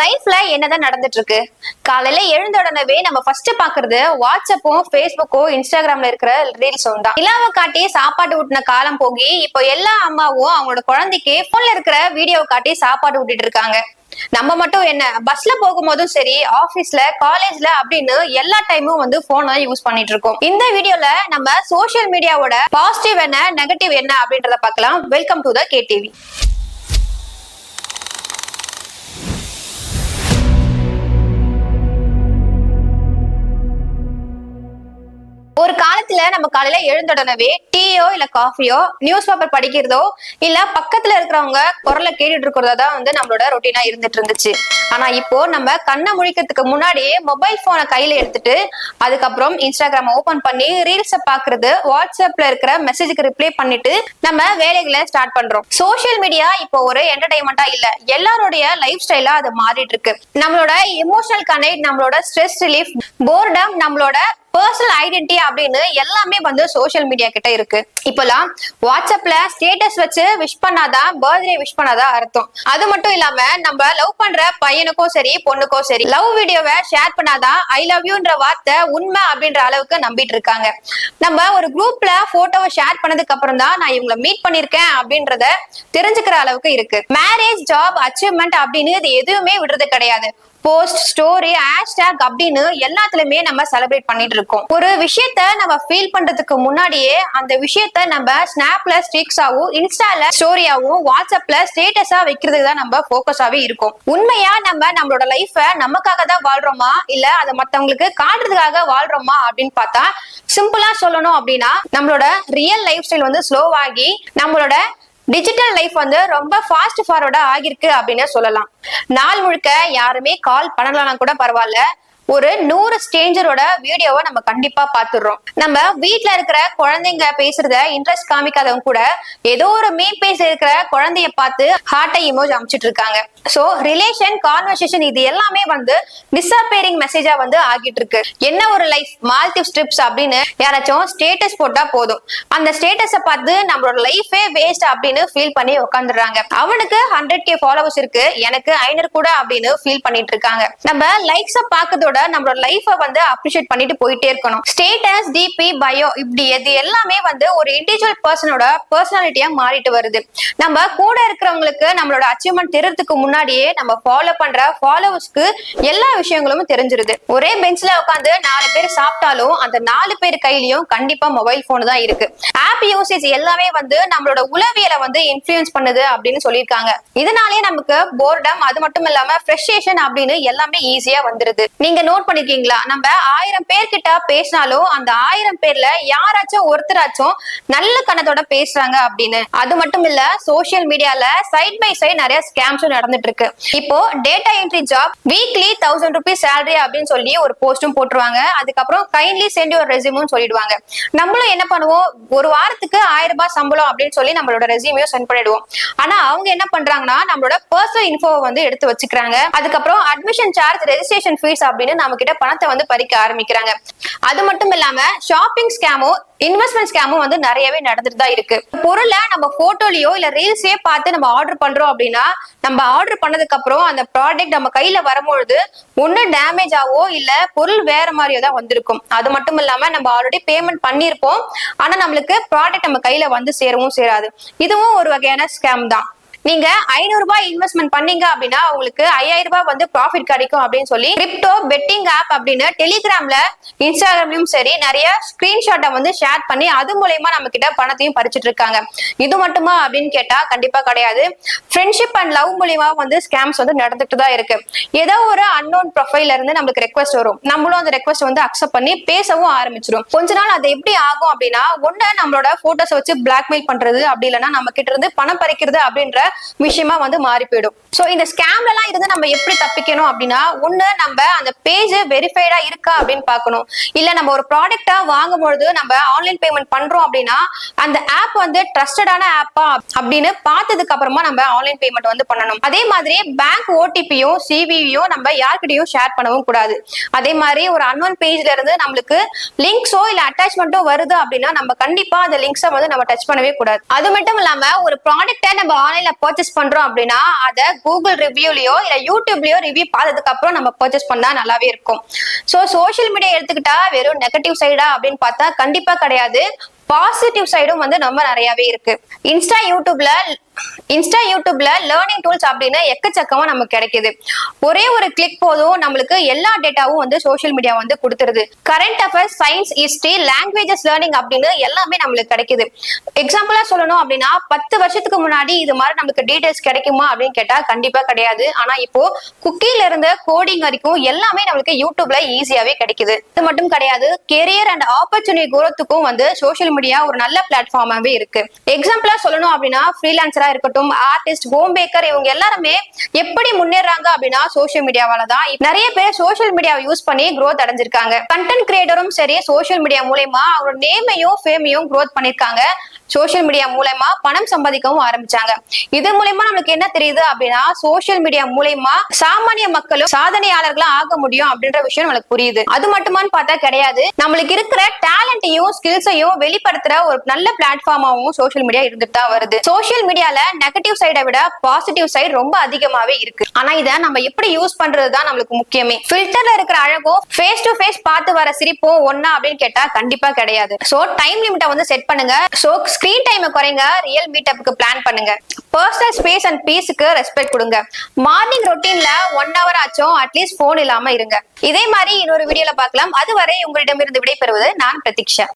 லைஃப்ல என்னதான் நடந்துட்டு இருக்கு? காலையில எழுந்த உடனே நம்ம ஃபர்ஸ்ட் பாக்குறது வாட்ஸ்அப்பும் ஃபேஸ்புக்கும் இன்ஸ்டாகிராம்ல இருக்கிற ரீல்ஸும் தான். நிலாவை காட்டி சாப்பாடு ஊட்டின காலம் போகி இப்போ எல்லா அம்மாவும் அவங்களோட குழந்தைக்கு போன்ல இருக்கிற வீடியோ காட்டி சாப்பாடு ஊட்டிட்டு இருக்காங்க. நம்ம மட்டும் என்ன, பஸ்ல போகும்போதும் சரி, ஆபீஸ்ல, காலேஜ்ல அப்படின்னு எல்லா டைமும் வந்து போன் தான் யூஸ் பண்ணிட்டு இருக்கோம். இந்த வீடியோல நம்ம சோசியல் மீடியாவோட பாசிட்டிவ் என்ன, நெகட்டிவ் என்ன அப்படின்றத பார்க்கலாம். Welcome to the KTV. ஒரு காலத்துல நம்ம காலையில எழுந்துடனவே டீயோ இல்ல காஃபியோ, நியூஸ் பேப்பர் படிக்கிறதோ இல்ல பக்கத்துல இருக்கிறவங்க குரலை கேட்டுட்டு இருக்கிறதா தான் வந்து நம்மளோட ரொட்டீனா இருந்துட்டு இருந்துச்சு. ஆனா இப்போ நம்ம கண்ணை முழிக்கிறதுக்கு முன்னாடியே மொபைல் போனை கையில எடுத்துட்டு அதுக்கப்புறம் இன்ஸ்டாகிராம் ஓபன் பண்ணி ரீல்ஸ பாக்குறது, வாட்ஸ்அப்ல இருக்கிற மெசேஜுக்கு ரிப்ளை பண்ணிட்டு நம்ம வேலைகளை ஸ்டார்ட் பண்றோம். சோசியல் மீடியா இப்போ ஒரு என்டர்டைன்மெண்டா இல்ல, எல்லாருடைய லைஃப் ஸ்டைலா அது மாறிட்டு இருக்கு. நம்மளோட எமோஷனல் கனெக்ட், நம்மளோட ஸ்ட்ரெஸ் ரிலீஃப், போர்டம், நம்மளோட பர்சனல் ஐடென்டிட்டி அப்படின்னு எல்லாமே வந்து சோசியல் மீடியா கிட்ட இருக்கு. இப்பெல்லாம் வாட்ஸ்அப்ல ஸ்டேட்டஸ் வச்சு விஷ் பண்ணாதான் பர்த்டே விஷ் பண்ணாதான் அர்த்தம். அது மட்டும் இல்லாம நம்ம லவ் பண்ற பையனுக்கும் சரி பொண்ணுக்கும் சரி லவ் வீடியோவை ஷேர் பண்ணாதான் ஐ லவ் யூன்ற வார்த்தை உண்மை அப்படின்ற அளவுக்கு நம்பிட்டு இருக்காங்க. நம்ம ஒரு குரூப்ல போட்டோவை ஷேர் பண்ணதுக்கு அப்புறம் தான் நான் இவங்களை மீட் பண்ணிருக்கேன் அப்படின்றத தெரிஞ்சுக்கிற அளவுக்கு இருக்கு. மேரேஜ், ஜாப், அச்சீவ்மெண்ட் அப்படின்னு இது எதுவுமே விடுறது கிடையாது. போஸ்ட், ஸ்டோரி, ஹேஷ்டேக் அப்படின்னு எல்லாத்துலயுமே நம்ம செலிப்ரேட் பண்ணிட்டு இருக்கோம். ஒரு விஷயத்த நம்ம ஃபீல் பண்றதுக்கு முன்னாடியே அந்த விஷயத்த நம்ம ஸ்னாப்ல ஸ்ட்ரீக்ஸாவும், இன்ஸ்டால ஸ்டோரியாவும், வாட்ஸ்அப்ல ஸ்டேட்டஸா வைக்கிறதுக்கு தான் நம்ம போக்கஸாவே இருக்கும். உண்மையா நம்ம நம்மளோட லைஃப நமக்காக தான் வாழ்றோமா இல்ல அதை மத்தவங்களுக்கு காட்டுறதுக்காக வாழ்றோமா அப்படின்னு பார்த்தா, சிம்பிளா சொல்லணும் அப்படின்னா நம்மளோட ரியல் லைஃப் ஸ்டைல் வந்து ஸ்லோவாகி நம்மளோட டிஜிட்டல் லைஃப் வந்து ரொம்ப ஃபாஸ்ட் ஃபார்வர்டா ஆகிருக்கு அப்படின்னு சொல்லலாம். நாள் முழுக்க யாருமே கால் பண்ணலன்னா கூட பரவாயில்ல, ஒரு 100 ஸ்ட்ரேஞ்சரோட வீடியோவை நம்ம கண்டிப்பா பாத்துடுறோம். நம்ம வீட்டுல இருக்கிற குழந்தைங்க பேசுறத இன்ட்ரெஸ்ட் காமிக்காதவங்க கூட ஏதோ ஒரு மீம் பேச இருக்கிற குழந்தைய பார்த்து ஹார்ட்டை இமோஜ் அமைச்சிட்டு இருக்காங்க. சோ ரிலேஷன், கான்வர்சேஷன் இது எல்லாமே வந்து டிஸப்பியரிங் மெசேஜா வந்து ஆகிட்டு இருக்கு. என்ன ஒரு லைஃப், மால்டிவ் ஸ்ட்ரிப்ஸ் அப்படின்னு யாராச்சும் ஸ்டேட்டஸ் போட்டா போதும், அந்த ஸ்டேட்டஸை பார்த்து நம்மளோட லைஃபே வேஸ்ட் அப்படின்னு ஃபீல் பண்ணி உட்காந்துடுறாங்க. அவனுக்கு 100K ஃபாலோவர்ஸ் இருக்கு, எனக்கு 500 கூட அப்படின்னு ஃபீல் பண்ணிட்டு இருக்காங்க. நம்ம லைக்ஸ பாக்குறதோட நம்மளோட லைஃப வந்து அப்ரிஷியேட் பண்ணிட்டு போயிட்டே இருக்கணும். ஸ்டேட்டஸ், டிபி, பயோ இப்படி இது எல்லாமே வந்து ஒரு இண்டிவிஜுவல் பர்சனோட பர்சனாலிட்டியா மாறிட்டு வருது. நம்ம கூட இருக்கிறவங்களுக்கு நம்மளோட அச்சீவ்மெண்ட் தெரியறதுக்கு முன்னாடியே நம்ம ஃபாலோ பண்ற ஃபாலோவர்ஸ்க்கு எல்லா விஷயங்களும் தெரிஞ்சிருது. ஒரே பெஞ்ச்ல உட்காந்து 4 பேர் சாப்பிட்டாலும் அந்த 4 பேர் கையிலயும் கண்டிப்பா மொபைல் போன் தான் இருக்கு. ஆப் யூசேஜ் எல்லாமே வந்து நம்மளோட உளவியலை வந்து இன்ஃப்ளூயன்ஸ் பண்ணுது அப்படின்னு சொல்லியிருக்காங்க. இதனாலே நமக்கு போர்டம், அது மட்டும் இல்லாம ஃப்ரஸ்ட்ரேஷன் அப்படின்னு எல்லாமே ஈஸியா வந்துருது. நீங்க நோட் பண்ணிருக்கீங்களா, நம்ம 1000 பேர்கிட்ட பேசினாலும் அந்த 1000 பேர்ல யாராச்சும் ஒருத்தராச்சும் நல்ல கணத்தோட பேசுறாங்க அப்படின்னு. அது மட்டும் இல்ல, சோசியல் மீடியால சைட் பை சைட் நிறைய ஸ்கேம்ஸும் நடந்துட்டு இருக்கு. இப்போ data entry job, weekly 1000 rupees salary அப்படின்னு சொல்லி ஒரு போஸ்டும் போட்டுருவாங்க. அதுக்கப்புறம் கைண்ட்லி சென்ட் யுவர் ரெஸ்யூம் சொல்லிடுவாங்க. நம்மளும் என்ன பண்ணுவோம், ஒரு வாரத்துக்கு 1000 ரூபாய் சம்பளம் அப்படின்னு சொல்லி நம்மளோட ரெஸ்யூமையும் சென்ட் பண்ணிடுவோம். ஆனா அவங்க என்ன பண்றாங்கன்னா நம்மளோட பர்சனல் இன்ஃபோவை வந்து எடுத்து வச்சுக்கிறாங்க. அதுக்கப்புறம் அட்மிஷன் சார்ஜ், ரெஜிஸ்ட்ரேஷன் ஃபீஸ் அப்படின்னு நம்ம கிட்ட பணத்தை வந்து பறிக்க ஆரம்பிக்கிறாங்க. அது மட்டும் இல்லாம ஷாப்பிங் ஸ்கேமும், இன்வெஸ்ட்மெண்ட் ஸ்கேமும் வந்து நிறையவே நடந்துட்டு தான் இருக்கு. பொருளை நம்ம போட்டோலயோ இல்ல ரீல்ஸே பார்த்து நம்ம ஆர்டர் பண்றோம் அப்படின்னா, நம்ம ஆர்டர் பண்ணதுக்கு அப்புறம் அந்த ப்ராடக்ட் நம்ம கையில வரும்பொழுது ஒண்ணு டேமேஜ் ஆவோ இல்ல பொருள் வேற மாதிரியோ தான் வந்திருக்கும். அது மட்டும் இல்லாம நம்ம ஆல்ரெடி பேமெண்ட் பண்ணிருப்போம், ஆனா நம்மளுக்கு ப்ராடக்ட் நம்ம கையில வந்து சேரவும் சேராது. இதுவும் ஒரு வகையான ஸ்கேம் தான். நீங்க 500 ரூபாய் இன்வெஸ்ட்மெண்ட் பண்ணீங்க அப்படின்னா உங்களுக்கு 5000 ரூபாய் வந்து ப்ராஃபிட் கிடைக்கும் அப்படின்னு சொல்லி கிரிப்டோ பெட்டிங் ஆப் அப்படின்னு டெலிகிராம்ல, இன்ஸ்டாகிராம்லயும் சரி நிறைய ஸ்கிரீன்ஷாட்டை வந்து ஷேர் பண்ணி அது மூலமா நம்ம கிட்ட பணத்தையும் பறிச்சுட்டு இருக்காங்க. இது மட்டுமா அப்படின்னு கேட்டா கண்டிப்பா கிடையாது. ஃப்ரெண்ட்ஷிப் அண்ட் லவ் மூலியமா வந்து ஸ்கேம்ஸ் வந்து நடந்துட்டு தான் இருக்கு. ஏதோ ஒரு அன்னோன் ப்ரொஃபைல்ல இருந்து நம்மளுக்கு ரெக்வஸ்ட் வரும், நம்மளும் அந்த ரெக்வஸ்ட் வந்து அக்செப்ட் பண்ணி பேசவும் ஆரம்பிச்சிடும். கொஞ்ச நாள் அது எப்படி ஆகும் அப்படின்னா, ஒண்ணு நம்மளோட போட்டோஸ் வச்சு பிளாக்மெயில் பண்றது, அப்படி இல்லைன்னா நம்ம கிட்ட இருந்து பணம் பறிக்கிறது அப்படின்ற விஷயமா வந்து மாறி போயிடும். சோ இந்த ஸ்கேம்ல எல்லாம் இருந்து நம்ம எப்படி தப்பிக்கணும் அப்படின்னா, ஒண்ணு நம்ம அந்த பேஜ் வெரிஃபைடா இருக்கா அப்படின்னு பார்க்கணும். இல்ல நம்ம ஒரு ப்ராடக்டா வாங்கும்பொழுது நம்ம ஆன்லைன் பேமெண்ட் பண்றோம் அப்படின்னா அந்த ஆப் வந்து ட்ரஸ்டடான ஆப்பா அப்படின்னு பார்த்ததுக்கு அப்புறமா நம்ம ஆன்லைன் பேமெண்ட் வந்து பண்ணணும். அதே மாதிரி பேங்க் ஓடிபியும் சிவியும் நம்ம யார்கிட்டயும் ஷேர் பண்ணவும் கூடாது. அதே மாதிரி ஒரு அன்னோன் பேஜ்ல இருந்து நம்மளுக்கு லிங்க்ஸோ இல்ல அட்டாச்மெண்ட்டோ வருது அப்படின்னா நம்ம கண்டிப்பா அந்த லிங்க்ஸை வந்து நம்ம டச் பண்ணவே கூடாது. அது மட்டும் இல்லாம ஒரு ப்ராடக்ட்டை நம்ம ஆன்லைன்ல பர்ச்சேஸ் பண்றோம் அப்படின்னா அதை கூகுள் ரிவ்யூலயோ இல்ல யூடியூப்லயோ ரிவ்யூ பார்த்ததுக்கு அப்புறம் நம்ம பர்ச்சேஸ் பண்ணா நல்லாவே இருக்கும். சோ சோசியல் மீடியா எடுத்துக்கிட்டா வெறும் நெகட்டிவ் சைடா அப்படின்னு பார்த்தா கண்டிப்பா கிடையாது. பாசிட்டிவ் சைடும் வந்து ரொம்ப நிறையவே இருக்கு. இன்ஸ்டா யூடியூப்ல லேர்னிங் டூல்ஸ் அப்படின்னு எக்கச்சக்கமா நமக்கு கிடைக்குது. ஒரே ஒரு கிளிக் போதும் நம்மளுக்கு எல்லா டேட்டாவும் வந்து சோசியல் மீடியா வந்து கொடுத்துருது. Current affairs, science, history, languages learning அப்படின்னு எல்லாமே நம்மளுக்கு கிடைக்குது. எக்ஸாம்பிளா சொல்லணும் அப்படின்னா 10 வருஷத்துக்கு முன்னாடி இது மாதிரி நமக்கு டீடைல்ஸ் கிடைக்குமா அப்படின்னு கேட்டா கண்டிப்பா கிடையாது. ஆனா இப்போ குக்கில இருந்து கோடிங் வரைக்கும் எல்லாமே நம்மளுக்கு யூடியூப்ல ஈஸியாவே கிடைக்குது. இது மட்டும் கிடையாது, கெரியர் அண்ட் ஆப்பர்ச்சுனிட்டி குரோத்துக்கும் வந்து சோசியல் மீடியா ஒரு நல்ல பிளாட்ஃபார்மாவே இருக்கு. எக்ஸாம்பிளா சொல்லணும் அப்படின்னா ஃப்ரீலான்சரா இருக்கட்டும், ஆர்டிஸ்ட், ஹோம் பேக்கர், இவங்க எல்லாருமே எப்படி முன்னேறாங்க அப்படின்னா சோசியல் மீடியாவால தான். நிறைய பேர் சோசியல் மீடியாவை யூஸ் பண்ணி growth அடைஞ்சிருக்காங்க. கண்டென்ட் கிரியேட்டரும் சரி சோசியல் மீடியா மூலமா அவரோட நேமையும் ஃபேமையும் growth பண்ணிருக்காங்க. சோசியல் மீடியா மூலமா பணம் சம்பாதிக்கவும் ஆரம்பிச்சாங்க. இது மூலமா நம்மளுக்கு என்ன தெரியுது அப்படின்னா சோசியல் மீடியா மூலமா சாமானிய மக்களும் சாதனையாளர்களா ஆக முடியும் அப்படின்ற விஷயம் நம்மளுக்கு புரியுது. அது மட்டுமான்னு பார்த்தா கிடையாது, நம்மளுக்கு இருக்கிற டேலண்டையும் ஸ்கில்ஸையும் வெளிப்படுத்துற ஒரு நல்ல பிளாட்ஃபார்மாவும் சோசியல் மீடியா இருந்துட்டு தான் வருது. சோசியல் மீடியால நெகட்டிவ் சைடை விட பாசிட்டிவ் சைடு ரொம்ப அதிகமாவே இருக்கு. ஆனா இதை நம்ம எப்படி யூஸ் பண்றதுதான் நம்மளுக்கு முக்கியமே. ஃபில்டர்ல இருக்கிற அழகும் ஃபேஸ் டு ஃபேஸ் பார்த்து வர சிரிப்பும் ஒன்னா அப்படின்னு கேட்டா கண்டிப்பா கிடையாது. சோ டைம் லிமிட்டை வந்து செட் பண்ணுங்க. சோ ஸ்கிரீன் டைம் குறைங்க, ரியல் மீட்டப்புக்கு பிளான் பண்ணுங்க, பர்சனல் ஸ்பேஸ் அண்ட் பீஸுக்கு ரெஸ்பெக்ட் கொடுங்க. மார்னிங் ரொட்டீன்ல 1 hour ஆச்சும் அட்லீஸ்ட் போன் இல்லாம இருங்க. இதே மாதிரி இன்னொரு வீடியோல பார்க்கலாம். அதுவரை உங்களிடமிருந்து விடைபெறுவது நான் பிரதீக்ஷா.